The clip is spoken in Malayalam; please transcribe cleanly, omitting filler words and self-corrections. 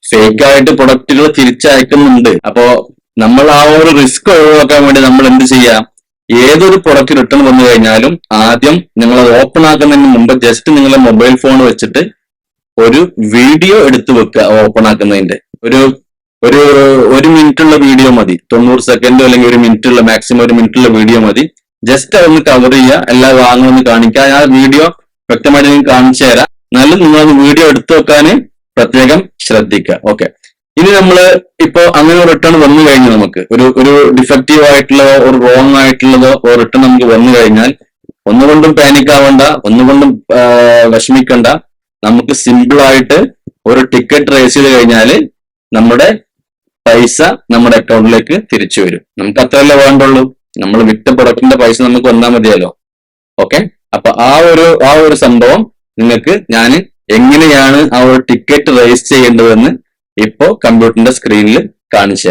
ഫേക്ക് ആയിട്ട് പ്രൊഡക്റ്റുകൾ തിരിച്ചയക്കുന്നുണ്ട്. അപ്പോ നമ്മൾ ആ ഒരു റിസ്ക് ഒഴിവാക്കാൻ വേണ്ടി നമ്മൾ എന്ത് ചെയ്യാം? ഏതൊരു പ്രൊഡക്റ്റ് റിട്ടേൺ വന്നു കഴിഞ്ഞാലും ആദ്യം നിങ്ങൾ അത് ഓപ്പൺ ആക്കുന്നതിന് മുമ്പ് ജസ്റ്റ് നിങ്ങളുടെ മൊബൈൽ ഫോൺ വെച്ചിട്ട് ഒരു വീഡിയോ എടുത്തു വെക്കുക. ഓപ്പൺ ആക്കുന്നതിന്റെ ഒരു ഒരു ഒരു മിനിറ്റുള്ള വീഡിയോ മതി, 90 സെക്കൻഡോ അല്ലെങ്കിൽ ഒരു മിനിറ്റുള്ള, മാക്സിമം ഒരു മിനിറ്റുള്ള വീഡിയോ മതി. ജസ്റ്റ് അതൊന്ന് കവർ ചെയ്യുക, എല്ലാം വാങ്ങുമെന്ന് കാണിക്കുക. ആ വീഡിയോ വ്യക്തമായിട്ട് നിങ്ങൾക്ക് കാണിച്ചു തരാം. എന്നാലും നിങ്ങൾ വീഡിയോ എടുത്തു വെക്കാൻ പ്രത്യേകം ശ്രദ്ധിക്കുക. ഓക്കെ, ഇനി നമ്മള് ഇപ്പോ അങ്ങനെ റിട്ടേൺ വന്നു കഴിഞ്ഞു, നമുക്ക് ഒരു ഡിഫക്റ്റീവ് ആയിട്ടുള്ളതോ ഒരു റോങ് ആയിട്ടുള്ളതോ റിട്ടേൺ നമുക്ക് വന്നു കഴിഞ്ഞാൽ ഒന്നുകൊണ്ടും പാനിക് ആവണ്ട, ഒന്നുകൊണ്ടും വിഷമിക്കണ്ട. നമുക്ക് സിമ്പിൾ ആയിട്ട് ഒരു ടിക്കറ്റ് റേസ് ചെയ്ത് കഴിഞ്ഞാല് നമ്മുടെ പൈസ നമ്മുടെ അക്കൗണ്ടിലേക്ക് തിരിച്ചു വരും. നമുക്ക് അത്രയല്ലേ വേണ്ടുള്ളൂ, നമ്മൾ വിറ്റ പ്രൊഡക്റ്റിന്റെ പൈസ നമുക്ക് വന്നാൽ മതിയല്ലോ. ഓക്കെ, അപ്പൊ ആ ഒരു സംഭവം നിങ്ങൾക്ക് ഞാൻ എങ്ങനെയാണ് ആ ഒരു ടിക്കറ്റ് റേസ് ചെയ്യേണ്ടതെന്ന് ഇപ്പോ കമ്പ്യൂട്ടറിന്റെ സ്ക്രീനിൽ കാണിച്ചു തരാം.